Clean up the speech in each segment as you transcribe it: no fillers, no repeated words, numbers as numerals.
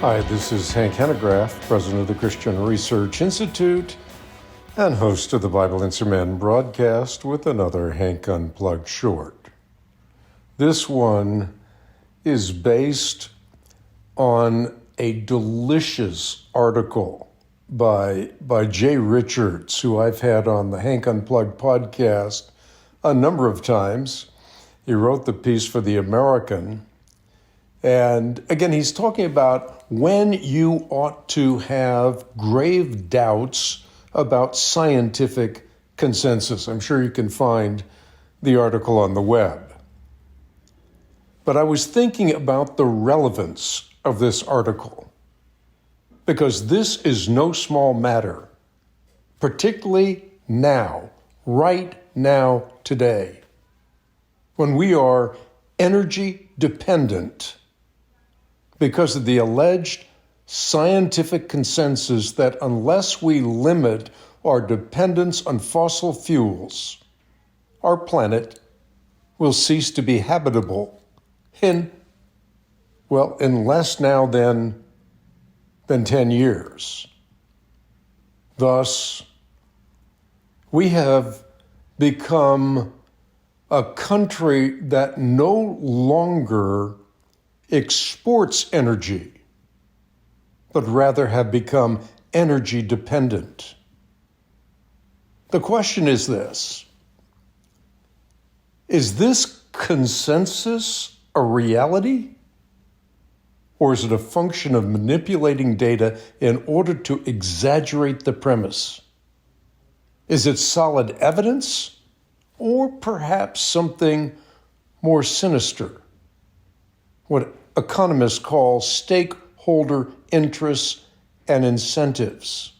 Hi, this is Hank Hanegraaff, president of the Christian Research Institute and host of the Bible Answer Men broadcast with another Hank Unplugged short. This one is based on a delicious article by Jay Richards, who I've had on the Hank Unplugged podcast a number of times. He wrote the piece for The American. And again, he's talking about when you ought to have grave doubts about scientific consensus. I'm sure you can find the article on the web. But I was thinking about the relevance of this article, because this is no small matter, particularly now, right now, today, when we are energy dependent because of the alleged scientific consensus that unless we limit our dependence on fossil fuels, our planet will cease to be habitable in less now than 10 years. Thus, we have become a country that no longer exports energy, but rather have become energy dependent. The question is this: is this consensus a reality? Or is it a function of manipulating data in order to exaggerate the premise? Is it solid evidence, or perhaps something more sinister? What economists call stakeholder interests and incentives.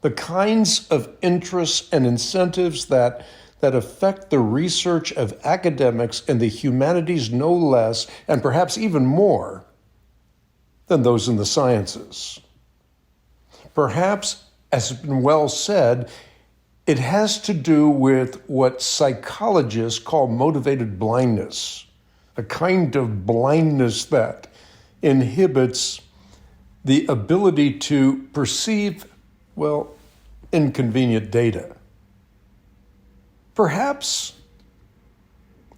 The kinds of interests and incentives that affect the research of academics in the humanities no less, and perhaps even more, than those in the sciences. Perhaps, as has been well said, it has to do with what psychologists call motivated blindness, a kind of blindness that inhibits the ability to perceive, inconvenient data. Perhaps,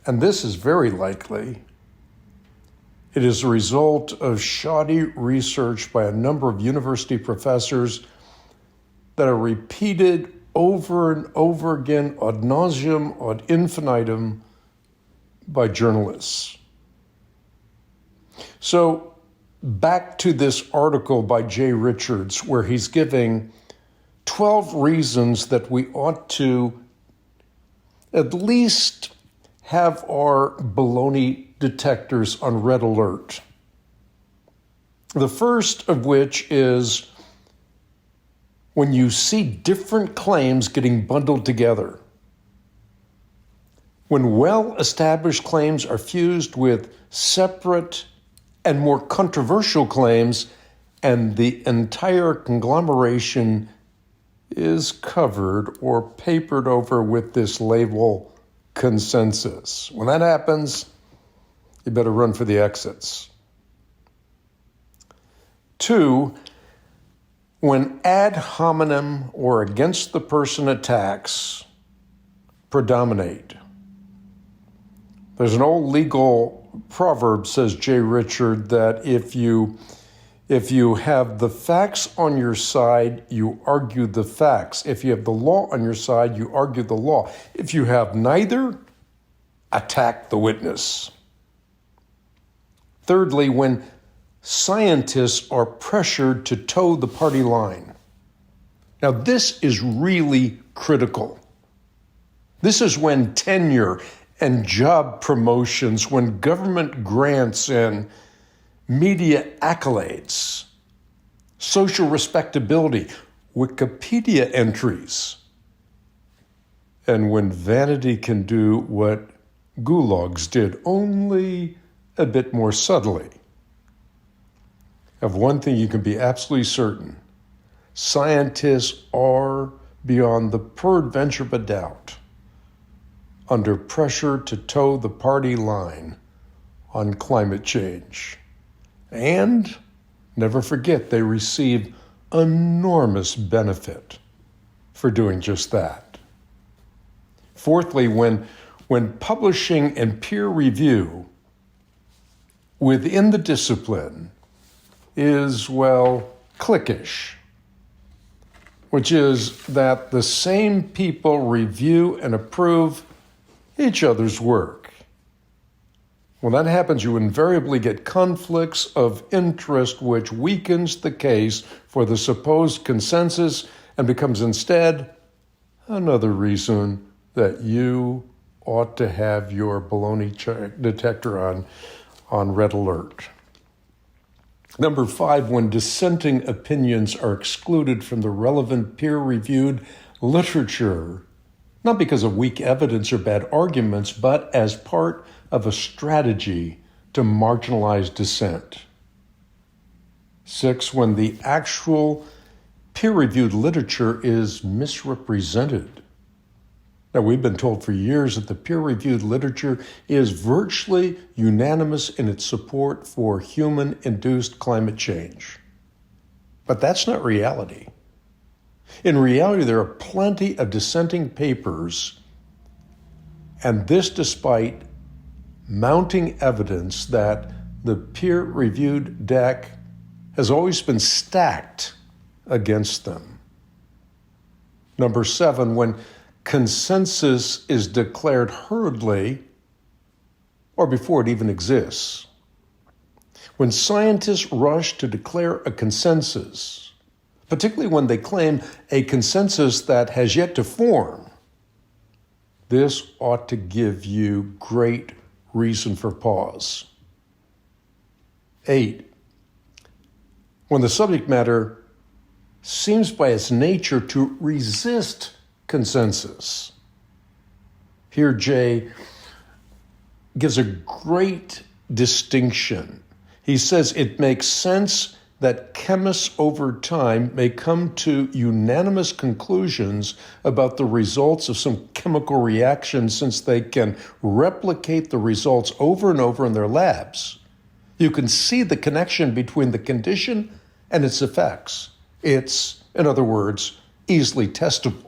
and this is very likely, it is a result of shoddy research by a number of university professors that are repeated over and over again, ad nauseum, ad infinitum, by journalists. So back to this article by Jay Richards, where he's giving 12 reasons that we ought to at least have our baloney detectors on red alert. The first of which is when you see different claims getting bundled together. When well-established claims are fused with separate and more controversial claims, and the entire conglomeration is covered or papered over with this label consensus. When that happens, you better run for the exits. 2, when ad hominem or against the person attacks predominate. There's an old legal proverb, says Jay Richard, that if you have the facts on your side, you argue the facts. If you have the law on your side, you argue the law. If you have neither, attack the witness. Thirdly, when scientists are pressured to toe the party line. Now, this is really critical. This is when tenure and job promotions, when government grants and media accolades, social respectability, Wikipedia entries, and when vanity can do what gulags did, only a bit more subtly. Of one thing you can be absolutely certain: scientists are, beyond the peradventure of a doubt, under pressure to toe the party line on climate change. And Never forget they receive enormous benefit for doing just that. Fourthly, when publishing and peer review within the discipline is, well, cliquish, which is that the same people review and approve each other's work. When that happens, you invariably get conflicts of interest, which weakens the case for the supposed consensus and becomes instead another reason that you ought to have your baloney detector on red alert. Number 5, when dissenting opinions are excluded from the relevant peer-reviewed literature, not because of weak evidence or bad arguments, but as part of a strategy to marginalize dissent. 6, when the actual peer-reviewed literature is misrepresented. Now, we've been told for years that the peer-reviewed literature is virtually unanimous in its support for human-induced climate change. But that's not reality. In reality, there are plenty of dissenting papers, and this despite mounting evidence that the peer-reviewed deck has always been stacked against them. Number 7, when consensus is declared hurriedly or before it even exists. When scientists rush to declare a consensus, particularly when they claim a consensus that has yet to form, this ought to give you great reason for pause. 8, when the subject matter seems by its nature to resist consensus. Here, Jay gives a great distinction. He says it makes sense that chemists over time may come to unanimous conclusions about the results of some chemical reaction since they can replicate the results over and over in their labs. You can see the connection between the condition and its effects. It's, in other words, easily testable.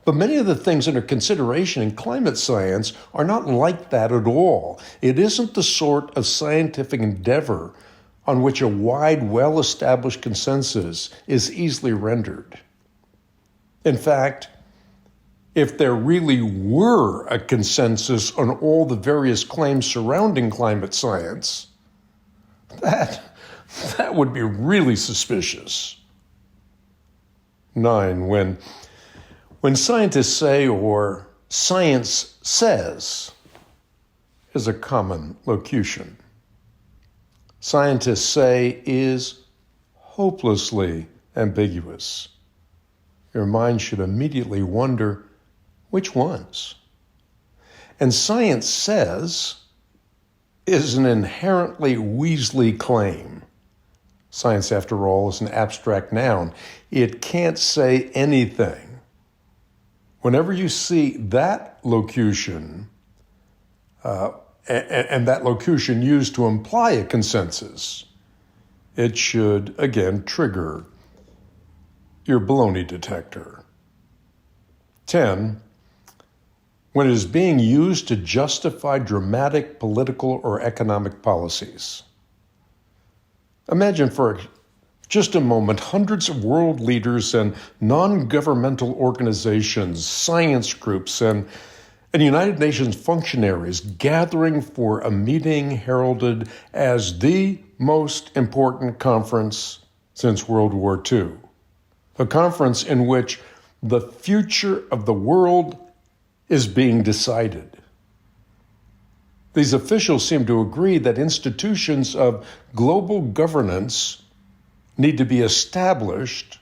But many of the things under consideration in climate science are not like that at all. It isn't the sort of scientific endeavor on which a wide, well-established consensus is easily rendered. In fact, if there really were a consensus on all the various claims surrounding climate science, that would be really suspicious. 9, when scientists say or science says is a common locution. Scientists say is hopelessly ambiguous. Your mind should immediately wonder which ones. And science says is an inherently Weasley claim. Science, after all, is an abstract noun. It can't say anything. Whenever you see that locution, and that locution used to imply a consensus, it should, again, trigger your baloney detector. 10, when it is being used to justify dramatic political or economic policies. Imagine for just a moment, hundreds of world leaders and non-governmental organizations, science groups, and United Nations functionaries gathering for a meeting heralded as the most important conference since World War II. A conference in which the future of the world is being decided. These officials seem to agree that institutions of global governance need to be established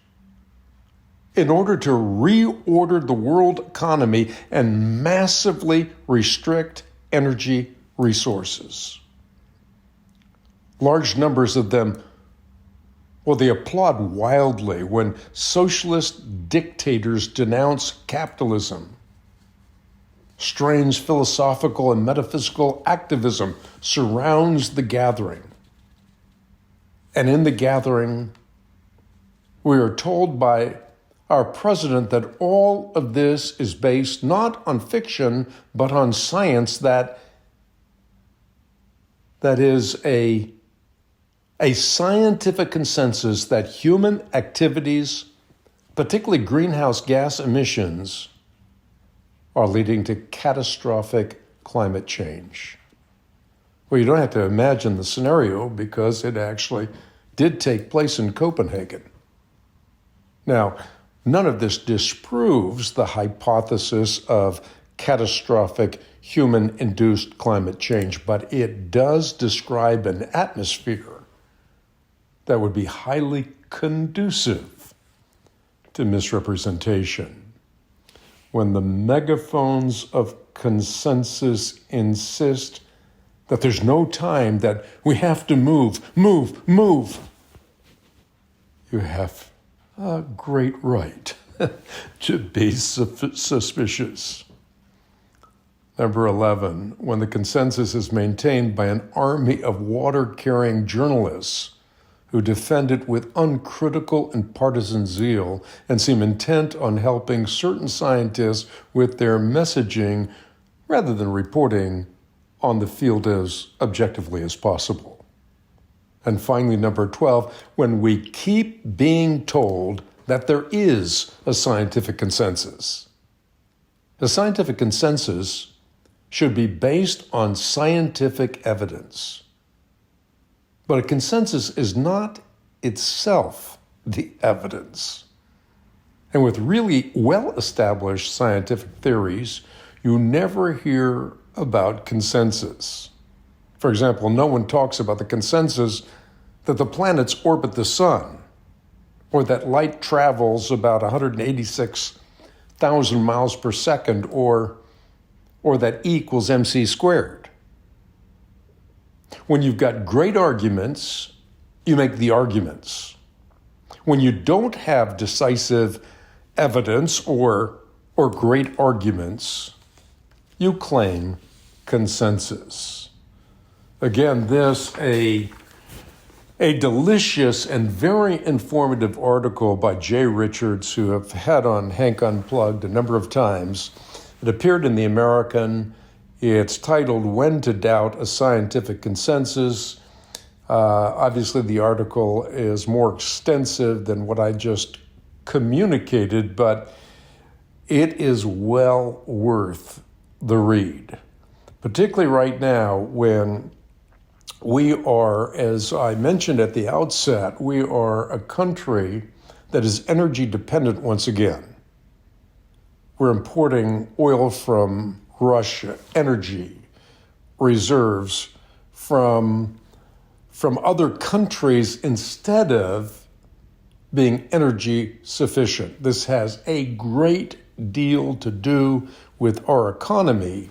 in order to reorder the world economy and massively restrict energy resources. Large numbers of them, well, they applaud wildly when socialist dictators denounce capitalism. Strange philosophical and metaphysical activism surrounds the gathering. And in the gathering, we are told by our president that all of this is based not on fiction, but on science that is a scientific consensus that human activities, particularly greenhouse gas emissions, are leading to catastrophic climate change. Well, you don't have to imagine the scenario because it actually did take place in Copenhagen. Now, none of this disproves the hypothesis of catastrophic human-induced climate change, but it does describe an atmosphere that would be highly conducive to misrepresentation. When the megaphones of consensus insist that there's no time, that we have to move, you have a great right to be suspicious. Number 11, when the consensus is maintained by an army of water-carrying journalists who defend it with uncritical and partisan zeal and seem intent on helping certain scientists with their messaging rather than reporting on the field as objectively as possible. And finally, number 12, when we keep being told that there is a scientific consensus. The scientific consensus should be based on scientific evidence. But a consensus is not itself the evidence. And with really well-established scientific theories, you never hear about consensus. For example, no one talks about the consensus that the planets orbit the sun, or that light travels about 186,000 miles per second, or that E equals mc squared. When you've got great arguments, you make the arguments. When you don't have decisive evidence or great arguments, you claim consensus. Again, this a delicious and very informative article by Jay Richards, who I've had on Hank Unplugged a number of times. It appeared in The American. It's titled, When to Doubt a Scientific Consensus. Obviously, the article is more extensive than what I just communicated, but it is well worth the read, particularly right now when we are, as I mentioned at the outset, we are a country that is energy dependent once again. We're importing oil from Russia, energy reserves from other countries instead of being energy sufficient. This has a great deal to do with our economy.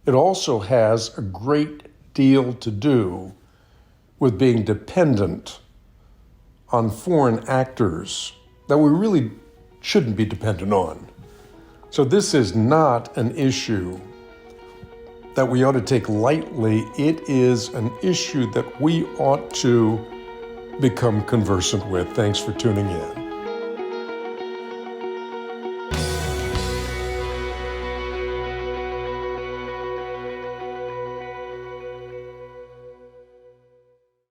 It also has a great deal to do with being dependent on foreign actors that we really shouldn't be dependent on. So this is not an issue that we ought to take lightly. It is an issue that we ought to become conversant with. Thanks for tuning in.